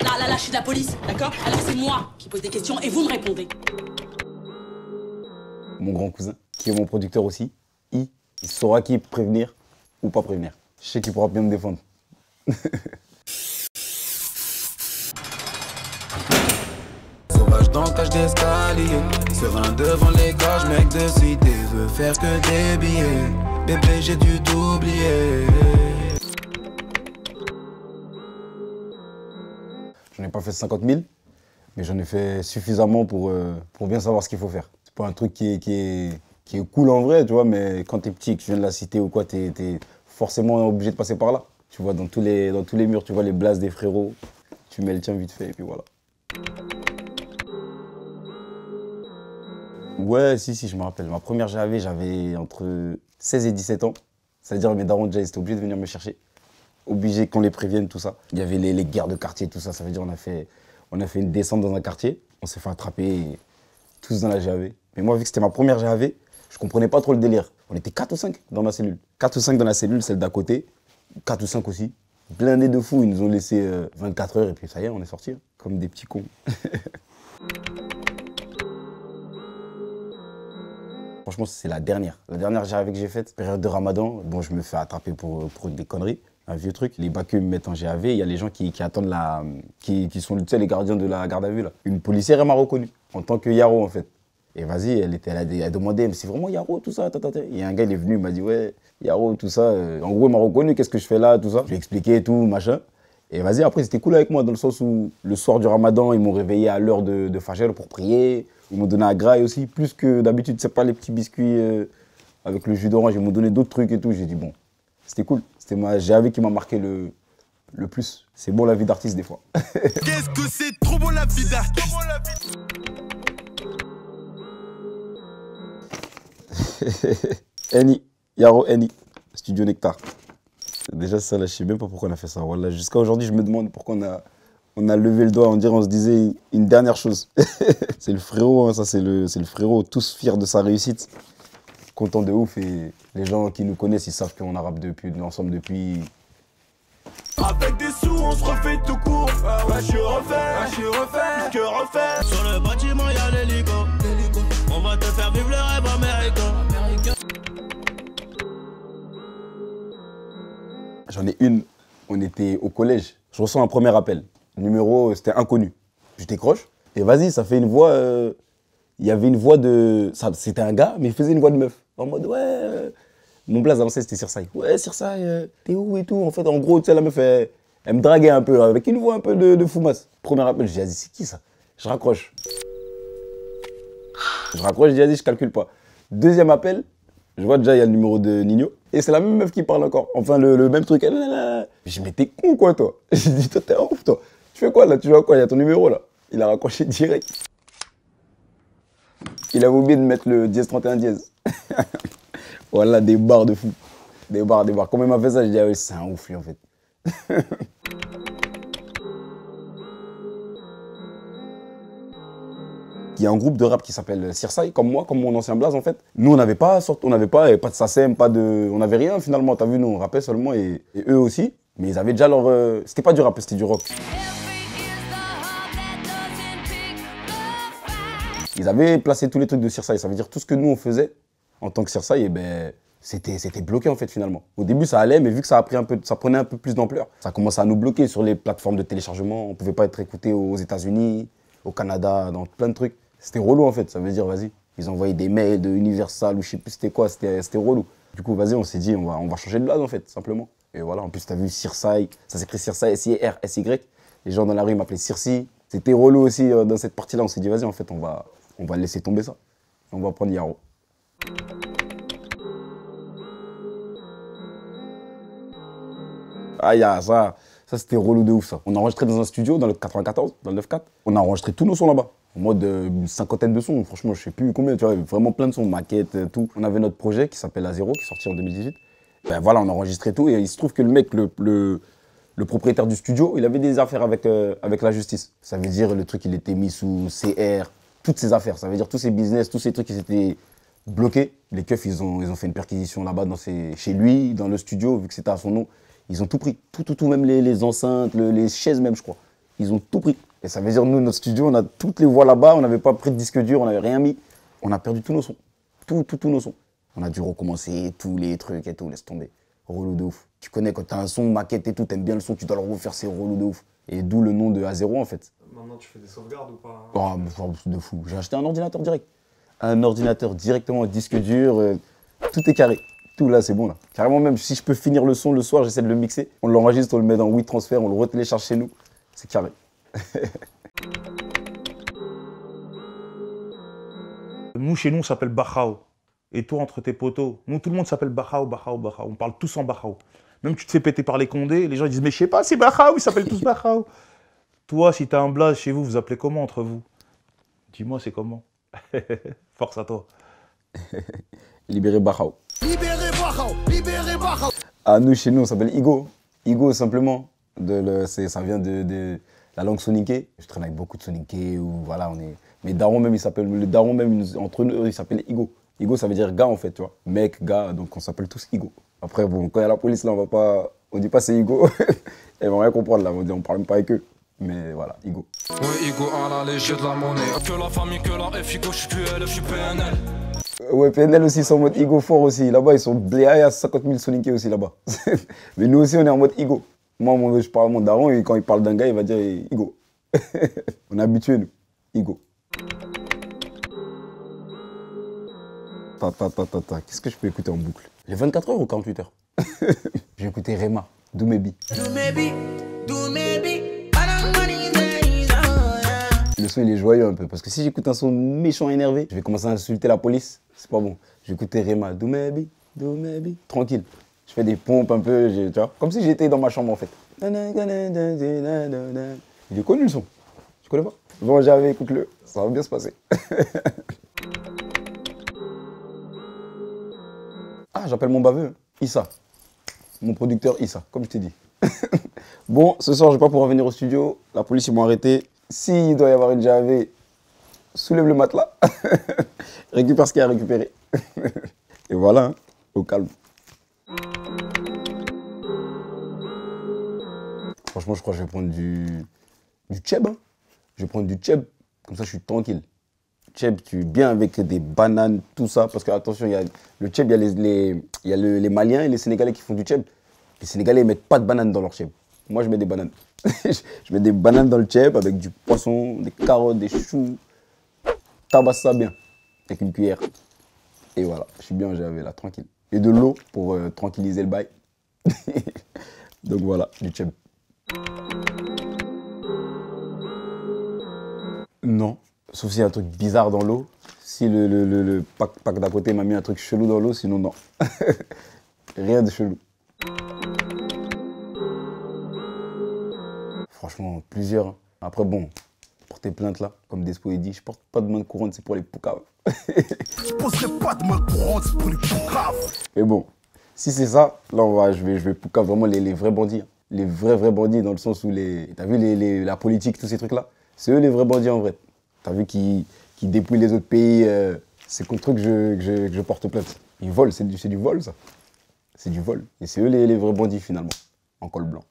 Là, je suis de la police, d'accord? Alors c'est moi qui pose des questions et vous me répondez. Mon grand cousin, qui est mon producteur aussi, il saura qui prévenir ou pas prévenir. Je sais qu'il pourra bien me défendre. Sauvage dans le cage d'escalier, serein devant les cages, mec de cité, veut faire que des billets. Bébé, j'ai dû t'oublier. J'en ai pas fait 50 000, mais j'en ai fait suffisamment pour bien savoir ce qu'il faut faire. C'est pas un truc qui est cool en vrai, tu vois, mais quand t'es petit, que tu viens de la cité ou quoi, t'es forcément obligé de passer par là. Tu vois, dans tous les murs, tu vois les blases des frérots, tu mets le tien vite fait et puis voilà. Ouais, si, je me rappelle. Ma première GAV, j'avais entre 16 et 17 ans. C'est-à-dire mes darons déjà, ils étaient obligés de venir me chercher. Obligés qu'on les prévienne, tout ça. Il y avait les guerres de quartier, tout ça. Ça veut dire on a fait une descente dans un quartier. On s'est fait attraper tous dans la GAV. Mais moi, vu que c'était ma première GAV, je comprenais pas trop le délire. On était 4 ou 5 dans ma cellule. 4 ou 5 dans la cellule, celle d'à côté. 4 ou 5 aussi. Blindés de fous, ils nous ont laissé 24 heures et puis ça y est, on est sortis. Comme des petits cons. Franchement, c'est la dernière GAV que j'ai faite, période de Ramadan. Bon, je me fais attraper pour des conneries, un vieux truc. Les bacs me mettent en GAV, il y a les gens qui attendent qui sont les gardiens de la garde à vue là. Une policière, elle m'a reconnu en tant que Yaro en fait. Et vas-y, elle a demandé, mais c'est vraiment Yaro tout ça, Il y a un gars, il est venu, il m'a dit ouais, Yaro tout ça. En gros, il m'a reconnu, qu'est-ce que je fais là, tout ça. Je lui ai expliqué et tout, machin. Et vas-y, après, c'était cool avec moi, dans le sens où le soir du Ramadan, ils m'ont réveillé à l'heure de Fajr pour prier. Ils m'ont donné un graille aussi, plus que d'habitude, c'est pas les petits biscuits avec le jus d'orange. Ils m'ont donné d'autres trucs et tout. J'ai dit, bon, c'était cool. C'était ma GAV qui m'a marqué le plus. C'est bon la vie d'artiste, des fois. Qu'est-ce que c'est trop bon la vie d'artiste. Eni, Yaro Eni, Studio Nectar. Déjà, ça, là, je sais même pas pourquoi on a fait ça. Voilà, jusqu'à aujourd'hui, je me demande pourquoi on a levé le doigt, on se disait une dernière chose. C'est le frérot, hein, ça, c'est le frérot, tous fiers de sa réussite. Content de ouf et les gens qui nous connaissent, ils savent qu'on a rap ensemble depuis. Avec des sous, on se refait tout court. Ouais, je suis refait, que refait. Sur le bâtiment, y'a l'hélico. On va te faire vivre le rêve américain. J'en ai une, on était au collège, je reçois un premier appel. Le numéro, c'était inconnu. Je décroche et vas-y, ça fait une voix. Il y avait une voix de. C'était un gars, mais il faisait une voix de meuf. En mode, ouais. Mon blaze avancé, c'était Sirsaï. Ouais, Sirsaï, t'es où et tout. En fait, en gros, tu sais, la meuf, elle me draguait un peu, avec une voix un peu de foumasse. Premier appel, je dis, vas-y, c'est qui ça? Je raccroche. Je dis, vas-y, je calcule pas. Deuxième appel, je vois déjà, il y a le numéro de Nino. Et c'est la même meuf qui parle encore. Enfin, le même truc. Je dis, mais t'es con, quoi, toi? J'ai dit, toi, t'es un ouf, toi. Tu fais quoi, là? Tu vois quoi? Il y a ton numéro, là. Il a raccroché direct. Il avait oublié de mettre le dièse 31 dièse. Voilà, des barres de fou. Des barres. Comment il m'a fait ça? Je dis, ah oui, c'est un ouf, lui, en fait. Il y a un groupe de rap qui s'appelle Sirsaï, comme moi, comme mon ancien blaze en fait. Nous, on n'avait pas de SACEM, on n'avait rien finalement. T'as vu, nous, on rappait seulement et eux aussi. Mais ils avaient déjà leur. C'était pas du rap, c'était du rock. Ils avaient placé tous les trucs de Sirsaï. Ça veut dire tout ce que nous, on faisait en tant que Sirsaï, eh ben, c'était bloqué en fait finalement. Au début, ça allait, mais vu que ça prenait un peu plus d'ampleur, ça commençait à nous bloquer sur les plateformes de téléchargement. On pouvait pas être écouté aux États-Unis, au Canada, dans plein de trucs. C'était relou en fait, ça veut dire vas-y. Ils envoyaient des mails de Universal ou je sais plus c'était quoi, c'était relou. Du coup, vas-y, on s'est dit, on va changer de blaze en fait, simplement. Et voilà, en plus, t'as vu Sirsaï, ça s'écrit Sirsaï, S-I-R-S-Y. Les gens dans la rue m'appelaient Sirsi. C'était relou aussi dans cette partie-là. On s'est dit, vas-y, en fait, on va laisser tomber ça. On va prendre Yaro. Ah, ça c'était relou de ouf ça. On a enregistré dans un studio, dans le 94, dans le 9-4. On a enregistré tous nos sons là-bas. En mode une cinquantaine de sons, franchement, je sais plus combien, tu vois, vraiment plein de sons, maquettes, tout. On avait notre projet qui s'appelle A0, qui est sorti en 2018. Ben voilà, on a enregistré tout et il se trouve que le mec, le propriétaire du studio, il avait des affaires avec la justice. Ça veut dire le truc, il était mis sous CR, toutes ses affaires. Ça veut dire tous ses business, tous ces trucs qui s'étaient bloqués. Les keufs, ils ont fait une perquisition là-bas chez lui, dans le studio, vu que c'était à son nom. Ils ont tout pris, tout, même les enceintes, les chaises même, je crois. ils ont tout pris. Et ça veut dire, nous, notre studio, on a toutes les voix là-bas, on n'avait pas pris de disque dur, on n'avait rien mis. On a perdu tous nos sons. Tous nos sons. On a dû recommencer tous les trucs et tout, laisse tomber. Relou de ouf. Tu connais, quand t'as un son maquette et tout, t'aimes bien le son, tu dois le refaire, c'est relou de ouf. Et d'où le nom de A0 en fait. Maintenant, tu fais des sauvegardes ou pas? Oh, de fou. J'ai acheté un ordinateur direct. Un ordinateur directement, disque dur, tout est carré. Tout là, c'est bon là. Carrément même, si je peux finir le son le soir, j'essaie de le mixer. On l'enregistre, on le met dans WeTransfer, on le retélécharge chez nous. C'est carré. Nous, chez nous, on s'appelle Bachao. Et toi, entre tes potos, nous, tout le monde s'appelle Bachao, Bachao, Bachao. On parle tous en Bachao. Même tu te fais péter par les Condés, les gens disent, mais je sais pas, c'est Bachao, ils s'appellent tous Bachao. Toi, si t'as un blaze chez vous, vous appelez comment entre vous? Dis-moi, c'est comment? Force à toi. Libéré Bachao. Libérez Bachao, libérez Bachao. Ah, nous, chez nous, on s'appelle Igo. Igo, simplement. Ça vient de la langue soninké. Je traîne avec beaucoup de soninké. Voilà, on est... Mais daron même, il s'appelle... Le daron même, entre eux, il s'appelle Igo. Igo, ça veut dire gars, en fait, tu vois. Mec, gars, donc on s'appelle tous Igo. Après, bon, quand il y a la police, là, on dit pas c'est Igo. Ils vont rien comprendre, là. On parle même pas avec eux. Mais voilà, Igo. Ouais, Igo à la léger de la monnaie. Que la famille, que la F, Igo, je suis QL, je suis PNL. Ouais, PNL aussi, ils sont en mode Igo fort aussi. Là-bas, ils sont bléa, il y a 50 000 soninké aussi là-bas. Mais nous aussi, on est en mode Igo. Moi, je parle à mon daron et quand il parle d'un gars, il va dire Igo. On est habitués, nous. Igo. Qu'est-ce que je peux écouter en boucle? Les 24 heures ou 48 heures? J'ai écouté Rema, Do Maybe. Le son, il est joyeux un peu. Parce que si j'écoute un son méchant énervé, je vais commencer à insulter la police. C'est pas bon. J'ai écouté Rema, Do Maybe, Do Maybe. Tranquille. Je fais des pompes un peu, tu vois. Comme si j'étais dans ma chambre en fait. Il est connu le son. Tu connais pas? Bon, j'avais, écoute-le. Ça va bien se passer. Ah, j'appelle mon baveux, Issa. Mon producteur Issa, comme je t'ai dit. Bon, ce soir, je vais pas pouvoir venir au studio. La police, ils m'ont arrêté. S'il doit y avoir une JAV, soulève le matelas. Récupère ce qu'il y a à récupérer. Et voilà, hein, au calme. Franchement, je crois que je vais prendre du tchèb. Hein. Je vais prendre du tchèb. Comme ça, je suis tranquille. Tchèb, tu bien avec des bananes, tout ça. Parce que, attention, il y a le tchèb, il y a les Maliens et les Sénégalais qui font du tchèb. Les Sénégalais, ils mettent pas de bananes dans leur tchèb. Moi, je mets des bananes. Je mets des bananes dans le tchèb avec du poisson, des carottes, des choux. Tabasse ça bien. Avec une cuillère. Et voilà, je suis bien, j'avais là, tranquille. Et de l'eau pour tranquilliser le bail. Donc voilà, du tchèb. Non, sauf s'il y a un truc bizarre dans l'eau. Si le pack d'à côté m'a mis un truc chelou dans l'eau, sinon non. Rien de chelou. Franchement, plusieurs. Hein. Après bon, porter plainte là, comme Despo dit, je porte pas de main de couronne, c'est pour les poucaves. Je poserai pas de main courante, c'est pour les poucaves. Mais bon, si c'est ça, là je vais poucave vraiment les vrais bandits. Hein. Les vrais bandits dans le sens où t'as vu la politique, tous ces trucs là. C'est eux les vrais bandits en vrai. T'as vu qui dépouillent les autres pays. C'est contre eux que je porte plainte. Ils volent, c'est du vol ça. C'est du vol. Et c'est eux les vrais bandits finalement, en col blanc.